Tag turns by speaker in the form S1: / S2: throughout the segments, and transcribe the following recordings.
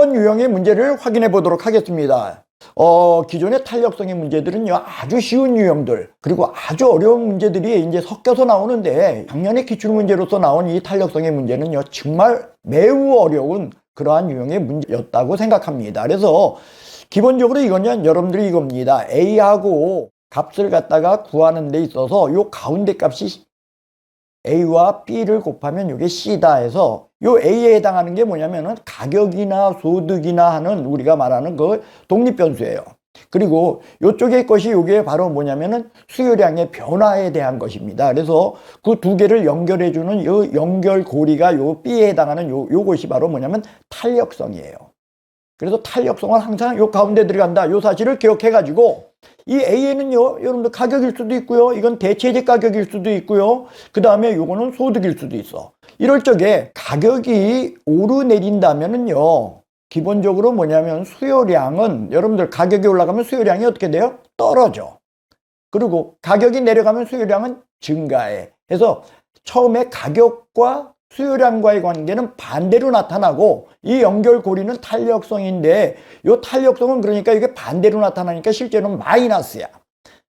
S1: 2번 유형의 문제를 확인해 보도록 하겠습니다. 기존의 탄력성의 문제들은요, 아주 쉬운 유형들, 그리고 아주 어려운 문제들이 이제 섞여서 나오는데, 작년에 기출문제로서 나온 이 탄력성의 문제는요, 정말 매우 어려운 그러한 유형의 문제였다고 생각합니다. 그래서 기본적으로 이건요, 여러분들이 이겁니다. A하고 값을 갖다가 구하는 데 있어서 요 가운데 값이 A와 B를 곱하면 이게 C다 해서 요 A에 해당하는 게 뭐냐면은 가격이나 소득이나 하는 우리가 말하는 그 독립변수예요. 그리고 요쪽의 것이 요게 바로 뭐냐면은 수요량의 변화에 대한 것입니다. 그래서 그 두 개를 연결해주는 요 연결고리가 요 B에 해당하는 요것이 바로 뭐냐면 탄력성이에요. 그래서 탄력성은 항상 요 가운데 들어간다. 요 사실을 기억해가지고 이 A에는요, 여러분들 가격일 수도 있고요. 이건 대체제 가격일 수도 있고요. 그 다음에 요거는 소득일 수도 있어. 이럴 적에 가격이 오르내린다면은요, 기본적으로 뭐냐면 수요량은 여러분들 가격이 올라가면 수요량이 어떻게 돼요? 떨어져. 그리고 가격이 내려가면 수요량은 증가해. 그래서 처음에 가격과 수요량과의 관계는 반대로 나타나고 이 연결고리는 탄력성인데 이 탄력성은 그러니까 이게 반대로 나타나니까 실제로는 마이너스야.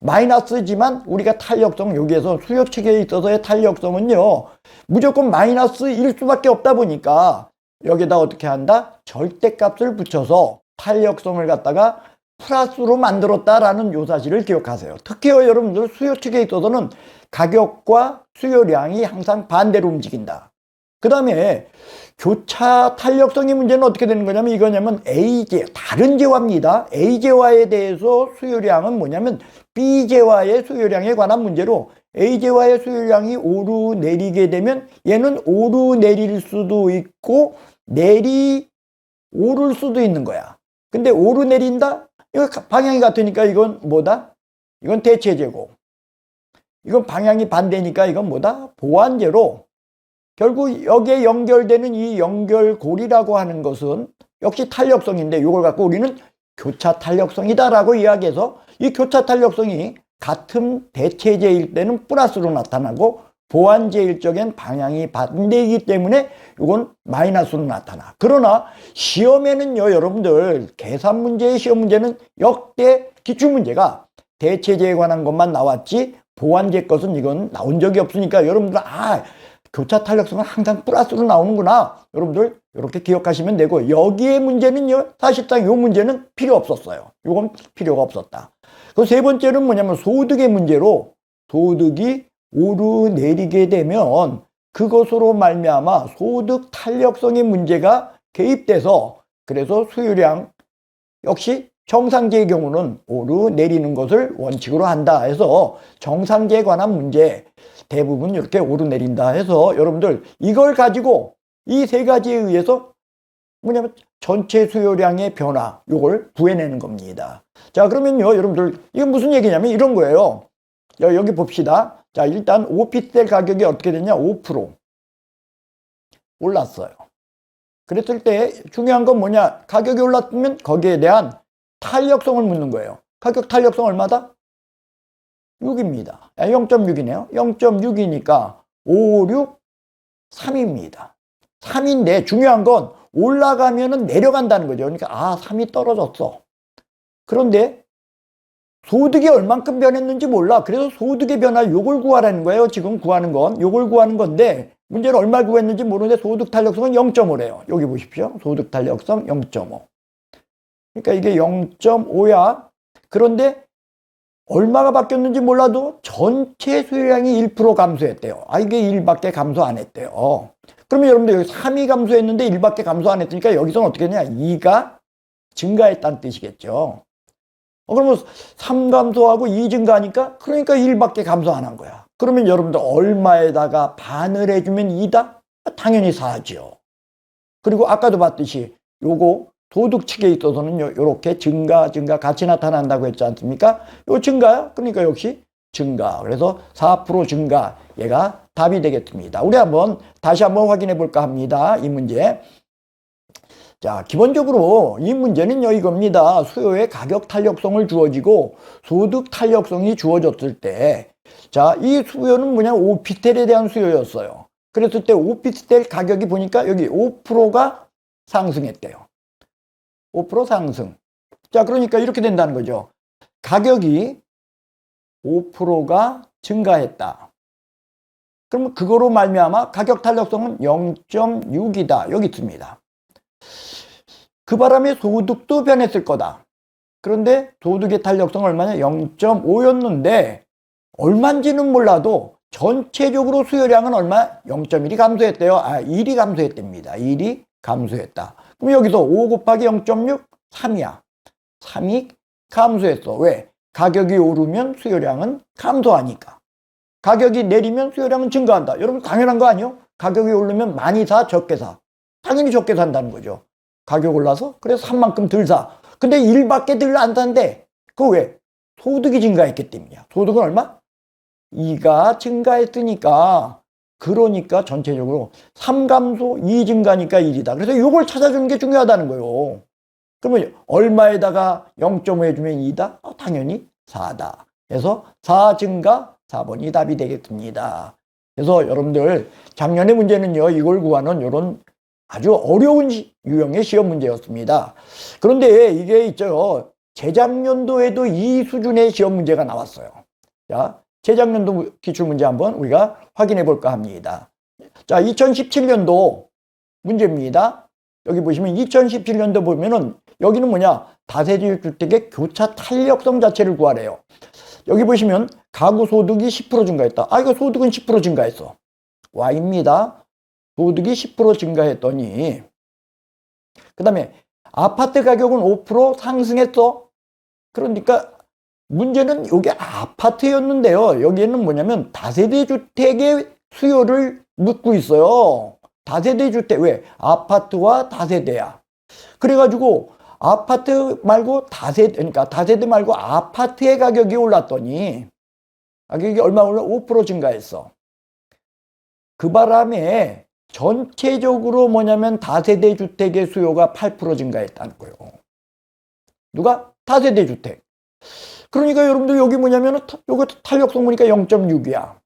S1: 마이너스지만 우리가 탄력성 여기에서 수요 체계에 있어서의 탄력성은요 무조건 마이너스일 수밖에 없다 보니까 여기다 어떻게 한다? 절대값을 붙여서 탄력성을 갖다가 플러스로 만들었다라는 요 사실을 기억하세요. 특히요 여러분들 수요 체계에 있어서는 가격과 수요량이 항상 반대로 움직인다. 그 다음에 교차 탄력성의 문제는 어떻게 되는 거냐면 이거냐면 A제, 다른 제화입니다. A제화에 대해서 수요량은 뭐냐면 B제화의 수요량에 관한 문제로 A제화의 수요량이 오르내리게 되면 얘는 오르내릴 수도 있고 오를 수도 있는 거야. 근데 오르내린다? 이거 방향이 같으니까 이건 뭐다? 이건 대체제고. 이건 방향이 반대니까 이건 뭐다? 보완제로. 결국 여기에 연결되는 이 연결고리라고 하는 것은 역시 탄력성인데 이걸 갖고 우리는 교차 탄력성이다라고 이야기해서 이 교차 탄력성이 같은 대체제일 때는 플러스로 나타나고 보완제일 적엔 방향이 반대이기 때문에 이건 마이너스로 나타나. 그러나 시험에는요 여러분들 계산 문제의 시험 문제는 역대 기출문제가 대체제에 관한 것만 나왔지 보완제 것은 이건 나온 적이 없으니까 여러분들 교차 탄력성은 항상 플러스로 나오는구나. 여러분들 이렇게 기억하시면 되고 여기에 문제는요. 사실상 이 문제는 필요 없었어요. 이건 필요가 없었다. 그 세 번째는 뭐냐면 소득의 문제로 소득이 오르내리게 되면 그것으로 말미암아 소득 탄력성의 문제가 개입돼서 그래서 수요량 역시 정상제의 경우는 오르내리는 것을 원칙으로 한다 해서 정상제에 관한 문제 대부분 이렇게 오르내린다 해서 여러분들 이걸 가지고 이 세 가지에 의해서 뭐냐면 전체 수요량의 변화 요걸 구해내는 겁니다. 자 그러면요 여러분들 이건 무슨 얘기냐면 이런 거예요. 여기 봅시다. 자 일단 오피스텔 가격이 어떻게 됐냐 5% 올랐어요. 그랬을 때 중요한 건 뭐냐 가격이 올랐으면 거기에 대한 탄력성을 묻는 거예요. 가격 탄력성 얼마다? 6입니다. 0.6이네요. 0.6이니까 5, 6, 3입니다. 3인데 중요한 건 올라가면은 내려간다는 거죠. 그러니까 3이 떨어졌어. 그런데 소득이 얼만큼 변했는지 몰라. 그래서 소득의 변화 요걸 구하라는 거예요. 지금 구하는 건 요걸 구하는 건데 문제는 얼마 구했는지 모르는데 소득 탄력성은 0.5래요. 여기 보십시오. 소득 탄력성 0.5. 그러니까 이게 0.5야. 그런데 얼마가 바뀌었는지 몰라도 전체 수요량이 1% 감소했대요. 이게 1밖에 감소 안 했대요. 그러면 여러분들 여기 3이 감소했는데 1밖에 감소 안 했으니까 여기서는 어떻게 했냐? 2가 증가했다는 뜻이겠죠. 그러면 3 감소하고 2 증가하니까 그러니까 1밖에 감소 안 한 거야. 그러면 여러분들 얼마에다가 반을 해주면 2다? 당연히 4죠. 그리고 아까도 봤듯이 요거 소득 측에 있어서는 이렇게 증가 같이 나타난다고 했지 않습니까? 요 증가야? 그러니까 역시 증가. 그래서 4% 증가. 얘가 답이 되겠습니다. 우리 다시 한번 확인해 볼까 합니다. 이 문제. 자, 기본적으로 이 문제는요, 이겁니다. 수요의 가격 탄력성을 주어지고 소득 탄력성이 주어졌을 때, 자, 이 수요는 뭐냐, 오피스텔에 대한 수요였어요. 그랬을 때 오피스텔 가격이 보니까 여기 5%가 상승했대요. 5% 상승. 자, 그러니까 이렇게 된다는 거죠. 가격이 5%가 증가했다. 그러면 그거로 말미암아 가격 탄력성은 0.6이다. 여기 있습니다. 그 바람에 소득도 변했을 거다. 그런데 소득의 탄력성은 얼마냐? 0.5였는데 얼마인지는 몰라도 전체적으로 수요량은 얼마? 0.1이 감소했대요. 1이 감소했답니다. 1이 감소했다. 그럼 여기서 5 곱하기 0.6? 3이야. 3이 감소했어. 왜? 가격이 오르면 수요량은 감소하니까. 가격이 내리면 수요량은 증가한다. 여러분 당연한 거 아니요? 가격이 오르면 많이 사, 적게 사. 당연히 적게 산다는 거죠. 가격 올라서 그래서 산 만큼 덜 사. 근데 1밖에 덜 안 산대. 그거 왜? 소득이 증가했기 때문이야. 소득은 얼마? 2가 증가했으니까. 그러니까 전체적으로 3 감소, 2 증가니까 1이다. 그래서 이걸 찾아주는 게 중요하다는 거예요. 그러면 얼마에다가 0.5 해주면 2다? 당연히 4다. 그래서 4 증가 4번이 답이 되겠습니다. 그래서 여러분들 작년의 문제는요, 이걸 구하는 이런 아주 어려운 유형의 시험 문제였습니다. 그런데 이게 있죠. 재작년도에도 이 수준의 시험 문제가 나왔어요. 자, 재작년도 기출문제 한번 우리가 확인해 볼까 합니다. 자, 2017년도 문제입니다. 여기 보시면 2017년도 보면은 여기는 뭐냐? 다세대 주택의 교차 탄력성 자체를 구하래요. 여기 보시면 가구 소득이 10% 증가했다. 이거 소득은 10% 증가했어. Y입니다. 소득이 10% 증가했더니 그 다음에 아파트 가격은 5% 상승했어. 그러니까 문제는 이게 아파트였는데요. 여기에는 뭐냐면 다세대 주택의 수요를 묻고 있어요. 다세대 주택. 왜? 아파트와 다세대야. 그래가지고 아파트 말고 다세대, 그러니까 다세대 말고 아파트의 가격이 올랐더니 가격이 얼마 올라? 5% 증가했어. 그 바람에 전체적으로 뭐냐면 다세대 주택의 수요가 8% 증가했다는 거예요. 누가? 다세대 주택. 그러니까 여러분들 여기 뭐냐면 요거 탄력성 보니까 0.6이야.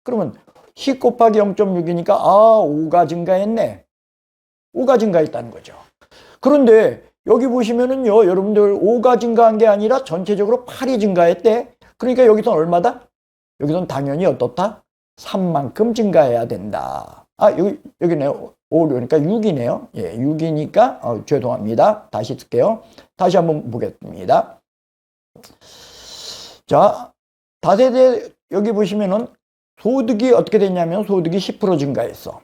S1: 그러면 10 곱하기 0.6이니까 5가 증가했네. 5가 증가했다는 거죠. 그런데 여기 보시면은요, 여러분들 5가 증가한 게 아니라 전체적으로 8이 증가했대. 그러니까 여기서 얼마다? 여기서는 당연히 어떻다? 3만큼 증가해야 된다. 여기네요. 5, 그러니까 6이네요. 예, 6이니까, 죄송합니다. 다시 쓸게요. 다시 한번 보겠습니다. 자, 다세대, 여기 보시면은 소득이 어떻게 됐냐면 소득이 10% 증가했어.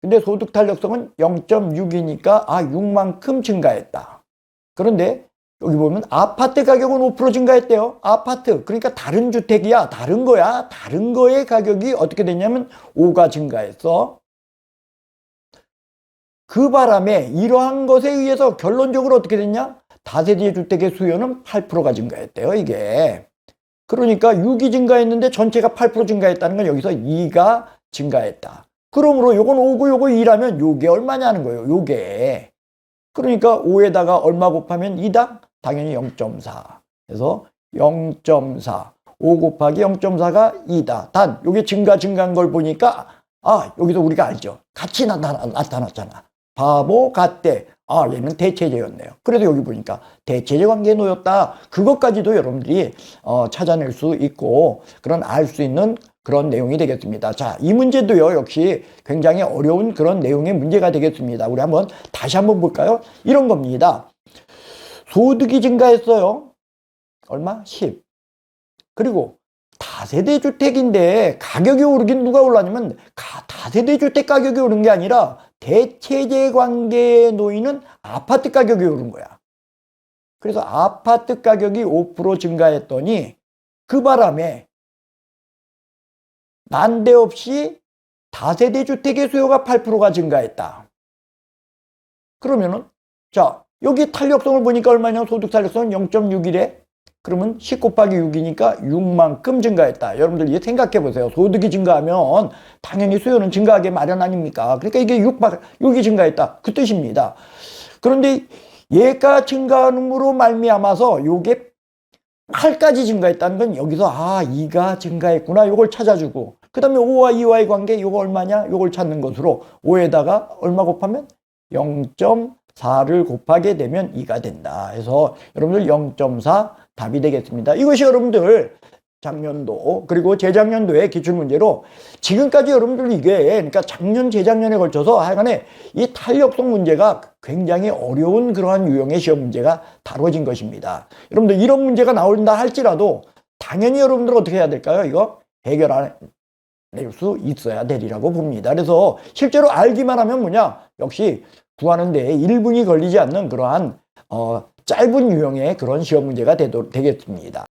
S1: 근데 소득 탄력성은 0.6이니까 6만큼 증가했다. 그런데 여기 보면 아파트 가격은 5% 증가했대요. 아파트, 그러니까 다른 주택이야. 다른 거야. 다른 거의 가격이 어떻게 됐냐면 5가 증가했어. 그 바람에 이러한 것에 의해서 결론적으로 어떻게 됐냐? 다세대 주택의 수요는 8%가 증가했대요. 이게. 그러니까 6이 증가했는데 전체가 8% 증가했다는 건 여기서 2가 증가했다. 그러므로 요건 5고 요거 2라면 요게 얼마냐는 거예요. 요게. 그러니까 5에다가 얼마 곱하면 2다? 당연히 0.4. 그래서 0.4. 5 곱하기 0.4가 2다. 단 요게 증가한 걸 보니까 여기서 우리가 알죠. 같이 나타났잖아. 바보 같대. 얘는 대체제였네요. 그래서 여기 보니까 대체제 관계에 놓였다. 그것까지도 여러분들이 찾아낼 수 있고 그런 알 수 있는 그런 내용이 되겠습니다. 자, 이 문제도요, 역시 굉장히 어려운 그런 내용의 문제가 되겠습니다. 우리 다시 한번 볼까요? 이런 겁니다. 소득이 증가했어요. 얼마? 10. 그리고 다세대 주택인데 가격이 오르긴 누가 올랐냐면 다세대 주택 가격이 오른 게 아니라 대체제 관계에 놓이는 아파트 가격이 오른 거야. 그래서 아파트 가격이 5% 증가했더니 그 바람에 난데없이 다세대 주택의 수요가 8%가 증가했다. 그러면은 자, 여기 탄력성을 보니까 얼마냐? 소득 탄력성은 0.6이래. 그러면 10 곱하기 6이니까 6만큼 증가했다. 여러분들 이제 생각해 보세요. 소득이 증가하면 당연히 수요는 증가하게 마련 아닙니까? 그러니까 이게 6이 증가했다. 그 뜻입니다. 그런데 얘가 증가함으로 말미암아서 요게 8까지 증가했다는 건 여기서 2가 증가했구나. 요걸 찾아주고 그 다음에 5와 2와의 관계 요거 얼마냐? 요걸 찾는 것으로 5에다가 얼마 곱하면 0.4를 곱하게 되면 2가 된다. 그래서 여러분들 0.4 답이 되겠습니다. 이것이 여러분들 작년도 그리고 재작년도의 기출문제로 지금까지 여러분들 이게 그러니까 작년 재작년에 걸쳐서 하여간에 이 탄력성 문제가 굉장히 어려운 그러한 유형의 시험 문제가 다뤄진 것입니다. 여러분들 이런 문제가 나온다 할지라도 당연히 여러분들 어떻게 해야 될까요? 이거 해결할 수 있어야 되리라고 봅니다. 그래서 실제로 알기만 하면 뭐냐? 역시 구하는 데 1분이 걸리지 않는 그러한 짧은 유형의 그런 시험 문제가 되겠습니다.